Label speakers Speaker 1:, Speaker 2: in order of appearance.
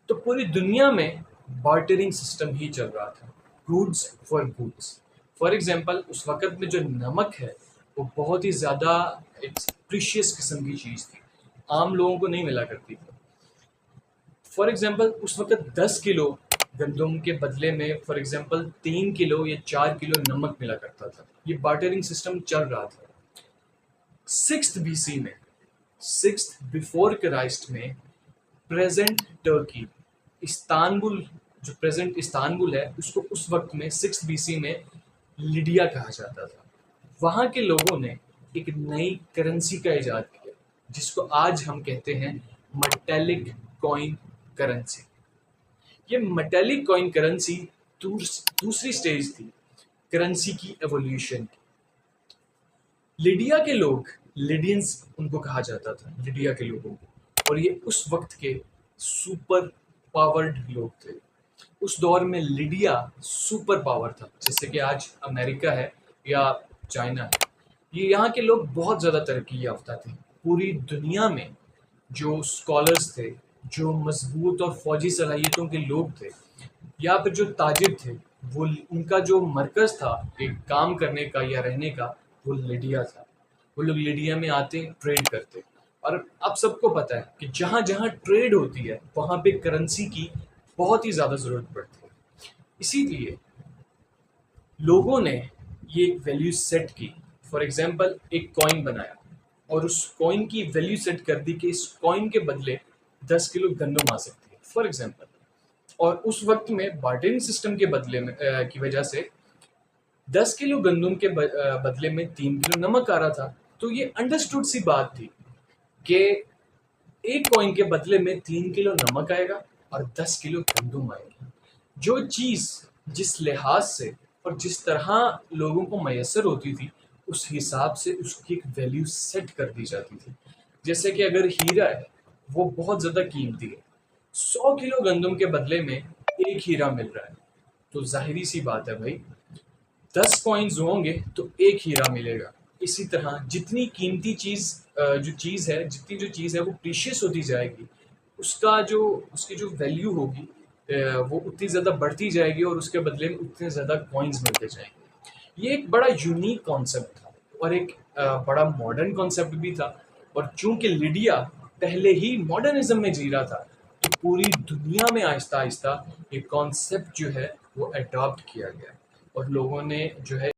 Speaker 1: تو پوری دنیا میں بارٹرنگ سسٹم ہی چل رہا تھا، gods for gods. For example اس وقت میں جو نمک ہے وہ بہت ہی زیادہ ایک پریشیس قسم کی چیز تھی، عام لوگوں کو نہیں ملا کرتی تھی. فار ایگزامپل اس وقت 10 کلو گندم کے بدلے میں فار ایگزامپل 3 کلو یا 4 کلو نمک ملا کرتا تھا. یہ بارٹرنگ سسٹم چل رہا تھا. 6 BC میں، 6 بفور کرائسٹ میں، پریزنٹ ٹرکی، استانبول، جو پریزنٹ استانبول ہے اس کو اس وقت میں 6 BC میں لیڈیا کہا جاتا تھا. وہاں کے لوگوں نے ایک نئی کرنسی کا ایجاد کیا جس کو آج ہم کہتے ہیں مٹیلک کوئن کرنسی. یہ مٹیلک کوئن کرنسی دوسری سٹیج تھی کرنسی کی ایولیوشن کی. لیڈیا کے لوگ، لیڈینز ان کو کہا جاتا تھا، لیڈیا کے لوگوں کو، اور یہ اس وقت کے سپر پاورڈ لوگ تھے. اس دور میں لیڈیا سپر پاور تھا، جیسے کہ آج امریکہ ہے یا چائنا ہے. یہ یہاں کے لوگ بہت زیادہ ترقی یافتہ تھے. پوری دنیا میں جو اسکالرس تھے، جو مضبوط اور فوجی صلاحیتوں کے لوگ تھے، یا پھر جو تاجر تھے، وہ ان کا جو مرکز تھا ایک کام کرنے کا یا رہنے کا، وہ لیڈیا تھا. وہ لوگ لیڈیا میں آتے، ٹریڈ کرتے. اور اب سب کو پتہ ہے کہ جہاں جہاں ٹریڈ ہوتی ہے وہاں پہ کرنسی کی بہت ہی زیادہ ضرورت پڑتی ہے. اسی لیے لوگوں نے یہ ایک ویلیو سیٹ کی. فار ایگزامپل ایک کوئن بنایا اور اس کوئن کی ویلیو سیٹ کر دی کہ اس کوئن کے بدلے 10 کلو گندم آ سکتی ہے فار ایگزامپل. اور اس وقت میں بارٹرنگ سسٹم کے بدلے میں کی وجہ سے 10 کلو گندم کے بدلے میں 3 کلو نمک آ رہا تھا. تو یہ انڈرسٹوڈ سی بات تھی کہ ایک کوئن کے بدلے میں 3 کلو نمک آئے گا اور 10 کلو گندم آئے گی. جو چیز جس لحاظ سے اور جس طرح لوگوں کو میسر ہوتی تھی اس حساب سے اس کی ایک ویلیو سیٹ کر دی جاتی تھی. جیسے کہ اگر ہیرا ہے وہ بہت زیادہ قیمتی ہے، 100 کلو گندم کے بدلے میں ایک ہیرا مل رہا ہے، تو ظاہری سی بات ہے بھائی 10 کوئنز ہوں گے تو ایک ہیرا ملے گا. اسی طرح جتنی قیمتی چیز جتنی جو چیز ہے وہ پریشیس ہوتی جائے گی، اس کی جو ویلیو ہوگی وہ اتنی زیادہ بڑھتی جائے گی اور اس کے بدلے میں اتنے زیادہ کوئنز ملتے جائیں گے. یہ ایک بڑا یونیک کانسیپٹ تھا اور ایک بڑا ماڈرن کانسیپٹ بھی تھا. اور چونکہ لیڈیا پہلے ہی ماڈرنزم میں جی رہا تھا تو پوری دنیا میں آہستہ آہستہ یہ کانسیپٹ جو ہے وہ اڈاپٹ کیا گیا اور لوگوں نے جو ہے